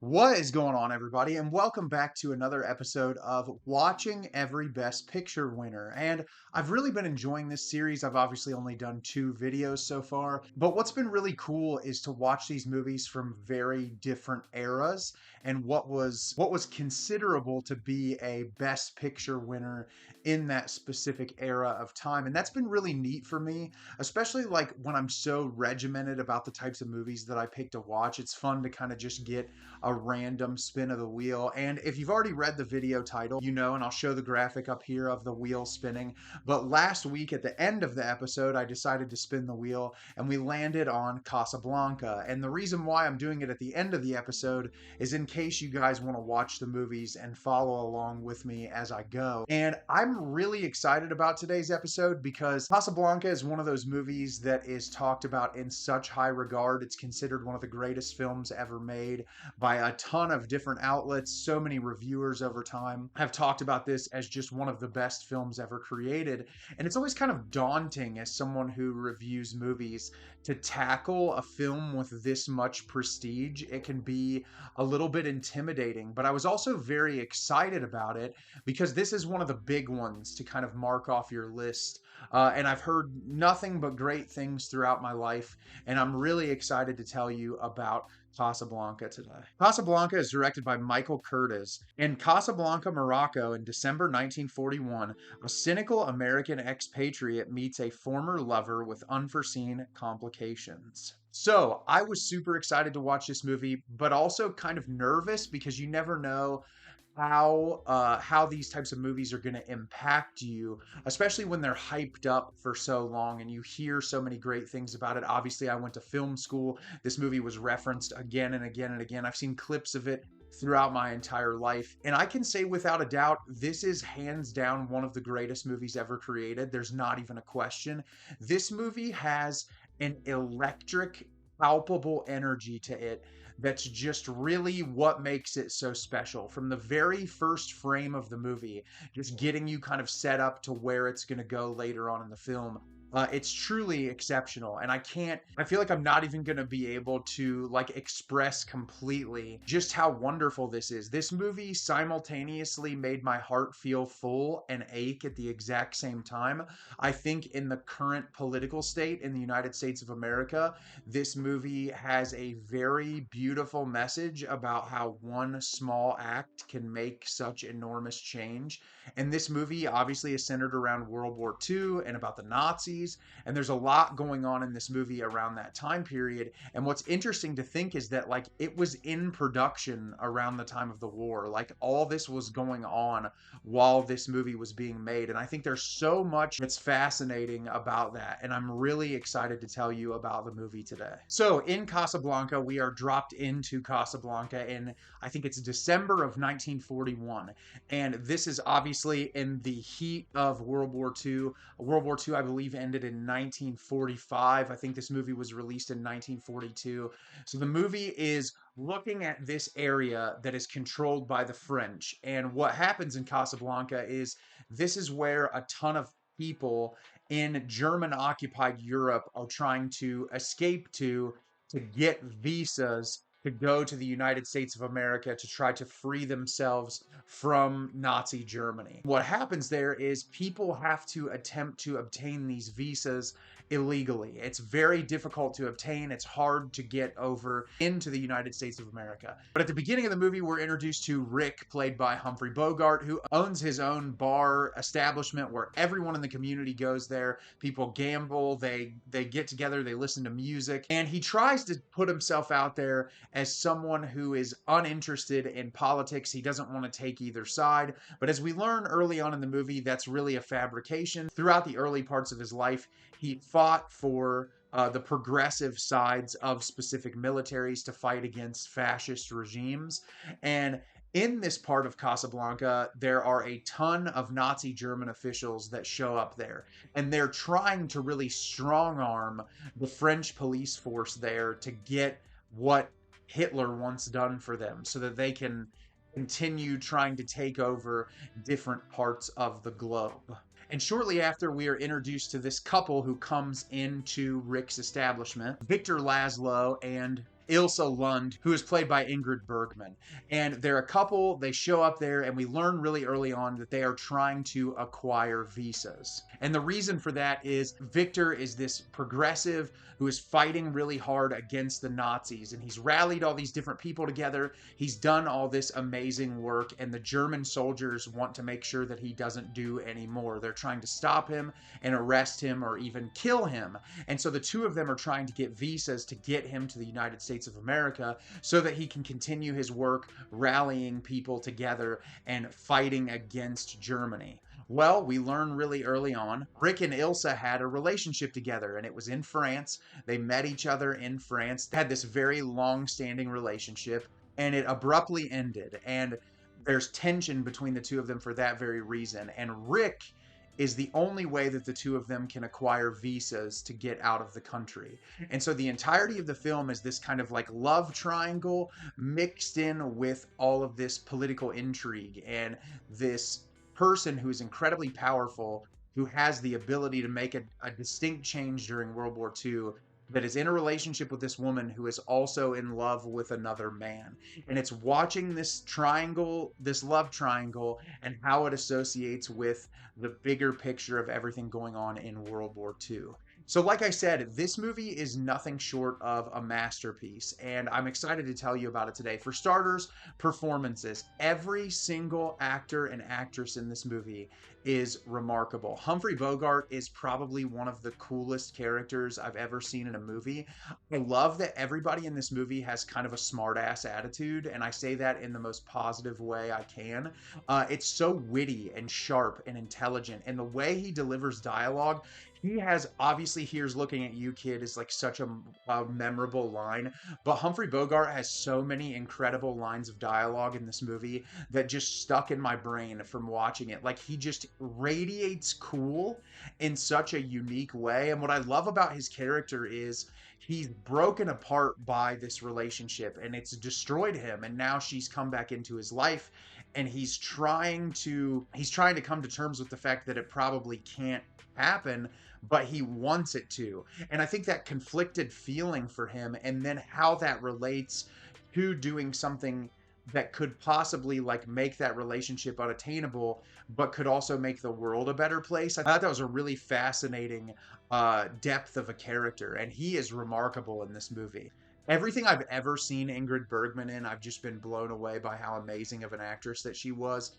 What is going on, everybody? And welcome back to another episode of Watching Every Best Picture Winner. And I've really been enjoying this series. I've obviously only done 2 videos so far, but what's been really cool is to watch these movies from very different eras and what was considerable to be a Best Picture winner in that specific era of time. And that's been really neat for me, especially like when I'm so regimented about the types of movies that I pick to watch. It's fun to kind of just get a random spin of the wheel. And if you've already read the video title, you know, and I'll show the graphic up here of the wheel spinning. But last week at the end of the episode, I decided to spin the wheel and we landed on Casablanca. And the reason why I'm doing it at the end of the episode is in case you guys want to watch the movies and follow along with me as I go. And I'm really excited about today's episode because Casablanca is one of those movies that is talked about in such high regard. It's considered one of the greatest films ever made by a ton of different outlets. So many reviewers over time have talked about this as just one of the best films ever created. And it's always kind of daunting as someone who reviews movies to tackle a film with this much prestige. It can be a little bit intimidating, but I was also very excited about it because this is one of the big ones to kind of mark off your list. And I've heard nothing but great things throughout my life, and I'm really excited to tell you about Casablanca today. Casablanca is directed by Michael Curtiz. In Casablanca, Morocco, in December 1941, a cynical American expatriate meets a former lover with unforeseen complications. So, I was super excited to watch this movie, but also kind of nervous because you never know how these types of movies are going to impact you, especially when they're hyped up for so long and you hear so many great things about it. Obviously, I went to film school. This movie was referenced again and again and again. I've seen clips of it throughout my entire life, and I can say without a doubt, this is hands down one of the greatest movies ever created. There's not even a question. This movie has an electric, palpable energy to it that's just really what makes it so special. From the very first frame of the movie, just getting you kind of set up to where it's going to go later on in the film. It's truly exceptional, and I feel like I'm not even going to be able to like express completely just how wonderful this is. This movie simultaneously made my heart feel full and ache at the exact same time. I think in the current political state in the United States of America, this movie has a very beautiful message about how one small act can make such enormous change. And this movie obviously is centered around World War II and about the Nazis. And there's a lot going on in this movie around that time period. And what's interesting to think is that, like, it was in production around the time of the war. Like, all this was going on while this movie was being made. And I think there's so much that's fascinating about that. And I'm really excited to tell you about the movie today. So, in Casablanca, we are dropped into Casablanca in, I think it's December of 1941. And this is obviously in the heat of World War II. World War II, I believe, ended in 1945. I think this movie was released in 1942. So the movie is looking at this area that is controlled by the French. And what happens in Casablanca is this is where a ton of people in German occupied Europe are trying to escape to get visas to go to the United States of America to try to free themselves from Nazi Germany. What happens there is people have to attempt to obtain these visas illegally. It's very difficult to obtain. It's hard to get over into the United States of America. But at the beginning of the movie, we're introduced to Rick, played by Humphrey Bogart, who owns his own bar establishment where everyone in the community goes there. People gamble, they get together, they listen to music, and he tries to put himself out there as someone who is uninterested in politics. He doesn't want to take either side. But as we learn early on in the movie, that's really a fabrication. Throughout the early parts of his life, he fought for the progressive sides of specific militaries to fight against fascist regimes. And in this part of Casablanca, there are a ton of Nazi German officials that show up there. And they're trying to really strong arm the French police force there to get what Hitler once done for them so that they can continue trying to take over different parts of the globe. And shortly after, we are introduced to this couple who comes into Rick's establishment, Victor Laszlo and Ilsa Lund, who is played by Ingrid Bergman. And they're a couple, they show up there, and we learn really early on that they are trying to acquire visas. And the reason for that is Victor is this progressive who is fighting really hard against the Nazis, and he's rallied all these different people together. He's done all this amazing work, and the German soldiers want to make sure that he doesn't do any more. They're trying to stop him and arrest him or even kill him. And so the two of them are trying to get visas to get him to the United States of America so that he can continue his work rallying people together and fighting against Germany. Well, we learn really early on, Rick and Ilsa had a relationship together, and it was in France. They met each other in France, had this very long-standing relationship, and it abruptly ended. And there's tension between the two of them for that very reason. And Rick is the only way that the two of them can acquire visas to get out of the country. And so the entirety of the film is this kind of like love triangle mixed in with all of this political intrigue and this person who is incredibly powerful, who has the ability to make a distinct change during World War II, that is in a relationship with this woman who is also in love with another man. And it's watching this triangle, this love triangle, and how it associates with the bigger picture of everything going on in World War II. So like I said, this movie is nothing short of a masterpiece, and I'm excited to tell you about it today. For starters, performances. Every single actor and actress in this movie is remarkable. Humphrey Bogart is probably one of the coolest characters I've ever seen in a movie. I love that everybody in this movie has kind of a smart-ass attitude, and I say that in the most positive way I can. It's so witty and sharp and intelligent, and the way he delivers dialogue, he has, obviously, "Here's looking at you, kid," is like such a memorable line, but Humphrey Bogart has so many incredible lines of dialogue in this movie that just stuck in my brain from watching it. Like, he just radiates cool in such a unique way. And what I love about his character is he's broken apart by this relationship and it's destroyed him, and now she's come back into his life, and he's trying to come to terms with the fact that it probably can't happen, but he wants it to. And I think that conflicted feeling for him, and then how that relates to doing something that could possibly like make that relationship unattainable, but could also make the world a better place. I thought that was a really fascinating depth of a character, and he is remarkable in this movie. Everything I've ever seen Ingrid Bergman in, I've just been blown away by how amazing of an actress that she was.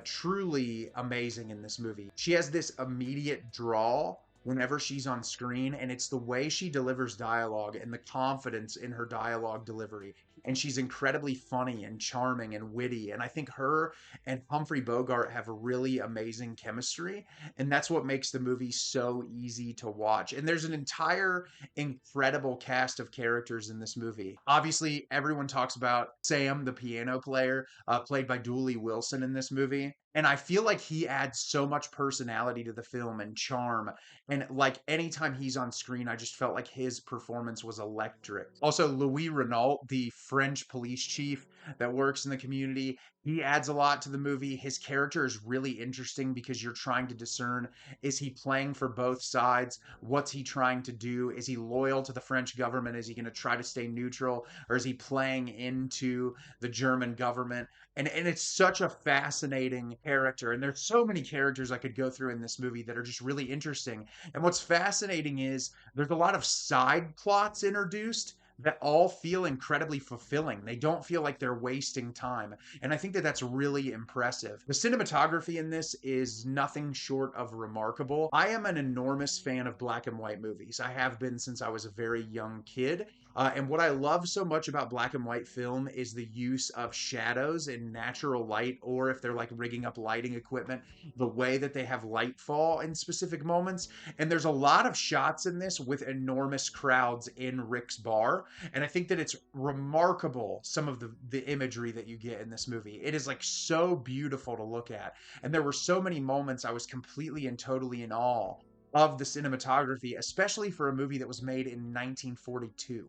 Truly amazing in this movie. She has this immediate draw whenever she's on screen, and it's the way she delivers dialogue and the confidence in her dialogue delivery. And she's incredibly funny and charming and witty. And I think her and Humphrey Bogart have a really amazing chemistry. And that's what makes the movie so easy to watch. And there's an entire incredible cast of characters in this movie. Obviously, everyone talks about Sam, the piano player, played by Dooley Wilson in this movie. And I feel like he adds so much personality to the film and charm. And like anytime he's on screen, I just felt like his performance was electric. Also, Louis Renault, the French police chief that works in the community, he adds a lot to the movie. His character is really interesting because you're trying to discern, is he playing for both sides? What's he trying to do? Is he loyal to the French government? Is he going to try to stay neutral? Or is he playing into the German government? And it's such a fascinating character. And there's so many characters I could go through in this movie that are just really interesting. And what's fascinating is there's a lot of side plots introduced that all feel incredibly fulfilling. They don't feel like they're wasting time. And I think that that's really impressive. The cinematography in this is nothing short of remarkable. I am an enormous fan of black and white movies. I have been since I was a very young kid. And what I love so much about black and white film is the use of shadows and natural light, or if they're like rigging up lighting equipment, the way that they have light fall in specific moments. And there's a lot of shots in this with enormous crowds in Rick's bar. And I think that it's remarkable, some of the imagery that you get in this movie. It is like so beautiful to look at. And there were so many moments I was completely and totally in awe of the cinematography, especially for a movie that was made in 1942.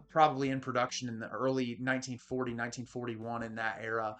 Probably in production in the early 1940, 1941, in that era.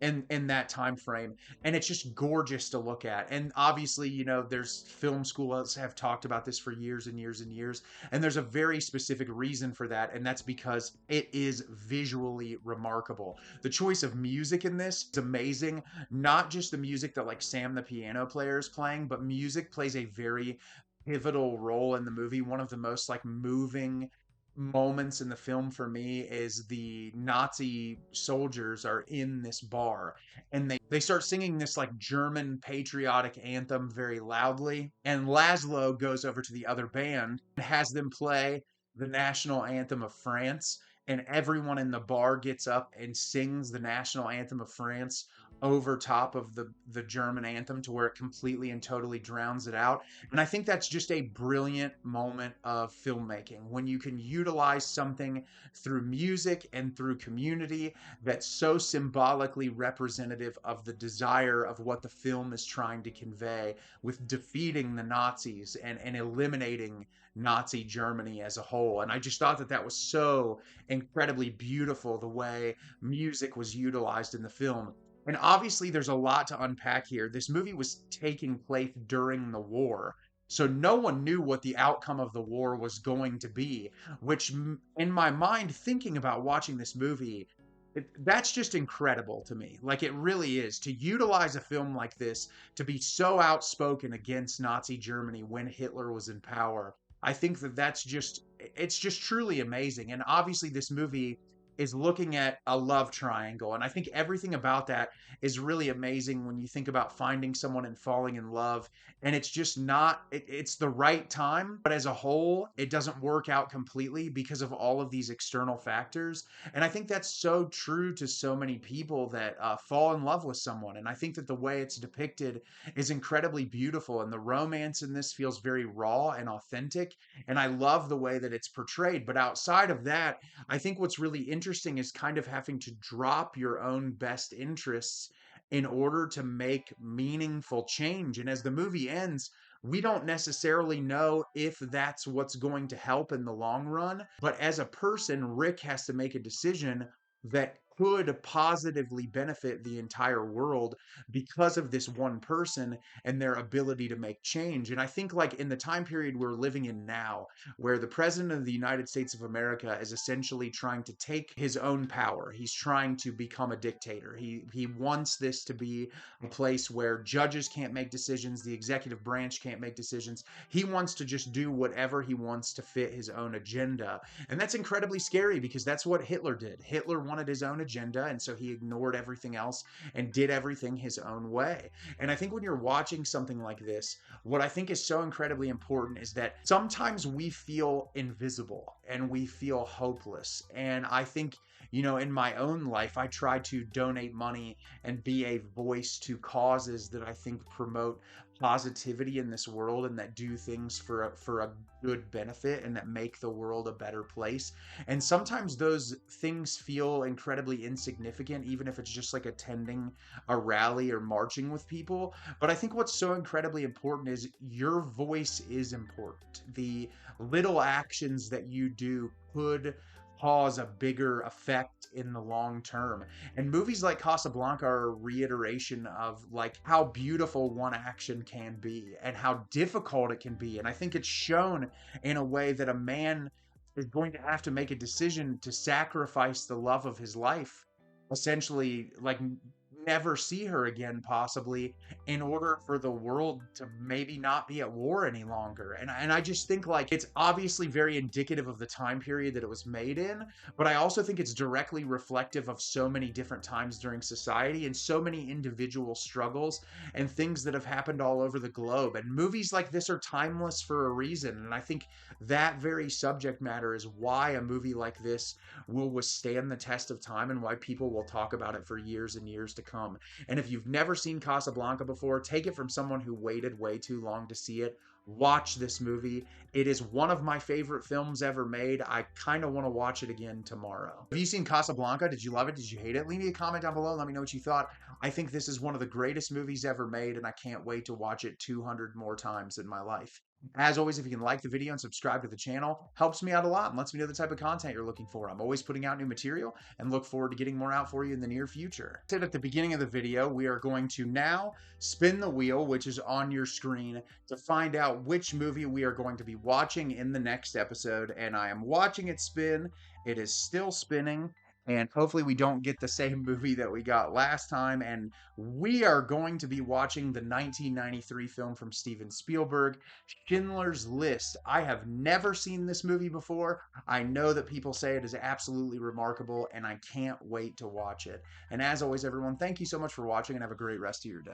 in that time frame, and it's just gorgeous to look at. And obviously, there's film schools have talked about this for years and years and years, and there's a very specific reason for that, and that's because it is visually remarkable. The choice of music in this is amazing. Not just the music that like Sam the piano player is playing, but music plays a very pivotal role in the movie. One of the most like moving moments in the film for me is the Nazi soldiers are in this bar, and they start singing this like German patriotic anthem very loudly, and Laszlo goes over to the other band and has them play the national anthem of France, and everyone in the bar gets up and sings the national anthem of France over top of the German anthem to where it completely and totally drowns it out. And I think that's just a brilliant moment of filmmaking when you can utilize something through music and through community that's so symbolically representative of the desire of what the film is trying to convey with defeating the Nazis and eliminating Nazi Germany as a whole. And I just thought that that was so incredibly beautiful, the way music was utilized in the film. And obviously, there's a lot to unpack here. This movie was taking place during the war. So no one knew what the outcome of the war was going to be, which in my mind, thinking about watching this movie, that's just incredible to me. Like it really is to utilize a film like this to be so outspoken against Nazi Germany when Hitler was in power. I think that it's just truly amazing. And obviously this movie is looking at a love triangle. And I think everything about that is really amazing when you think about finding someone and falling in love. And it's just not, it's the right time, but as a whole, it doesn't work out completely because of all of these external factors. And I think that's so true to so many people that fall in love with someone. And I think that the way it's depicted is incredibly beautiful. And the romance in this feels very raw and authentic. And I love the way that it's portrayed. But outside of that, I think what's really interesting is kind of having to drop your own best interests in order to make meaningful change. And as the movie ends, we don't necessarily know if that's what's going to help in the long run. But as a person, Rick has to make a decision that could positively benefit the entire world because of this one person and their ability to make change. And I think like in the time period we're living in now, where the president of the United States of America is essentially trying to take his own power. He's trying to become a dictator. He wants this to be a place where judges can't make decisions, the executive branch can't make decisions. He wants to just do whatever he wants to fit his own agenda. And that's incredibly scary because that's what Hitler did. Hitler wanted his own agenda, and so he ignored everything else and did everything his own way. And I think when you're watching something like this, what I think is so incredibly important is that sometimes we feel invisible and we feel hopeless. And I think, in my own life, I try to donate money and be a voice to causes that I think promote positivity in this world and that do things for a good benefit and that make the world a better place. And sometimes those things feel incredibly insignificant, even if it's just like attending a rally or marching with people. But I think what's so incredibly important is your voice is important. The little actions that you do could cause a bigger effect in the long term. And movies like Casablanca are a reiteration of like how beautiful one action can be and how difficult it can be. And I think it's shown in a way that a man is going to have to make a decision to sacrifice the love of his life, essentially like never see her again possibly, in order for the world to maybe not be at war any longer. And I just think like it's obviously very indicative of the time period that it was made in, but I also think it's directly reflective of so many different times during society and so many individual struggles and things that have happened all over the globe. And movies like this are timeless for a reason. And I think that very subject matter is why a movie like this will withstand the test of time and why people will talk about it for years and years to come. And if you've never seen Casablanca before, take it from someone who waited way too long to see it. Watch this movie. It is one of my favorite films ever made. I kind of want to watch it again tomorrow. Have you seen Casablanca? Did you love it? Did you hate it? Leave me a comment down below. Let me know what you thought. I think this is one of the greatest movies ever made, and I can't wait to watch it 200 more times in my life. As always, if you can like the video and subscribe to the channel, helps me out a lot and lets me know the type of content you're looking for. I'm always putting out new material and look forward to getting more out for you in the near future. I said at the beginning of the video, we are going to now spin the wheel, which is on your screen, to find out which movie we are going to be watching in the next episode. And I am watching it spin. It is still spinning. And hopefully we don't get the same movie that we got last time. And we are going to be watching the 1993 film from Steven Spielberg, Schindler's List. I have never seen this movie before. I know that people say it is absolutely remarkable, and I can't wait to watch it. And as always, everyone, thank you so much for watching, and have a great rest of your day.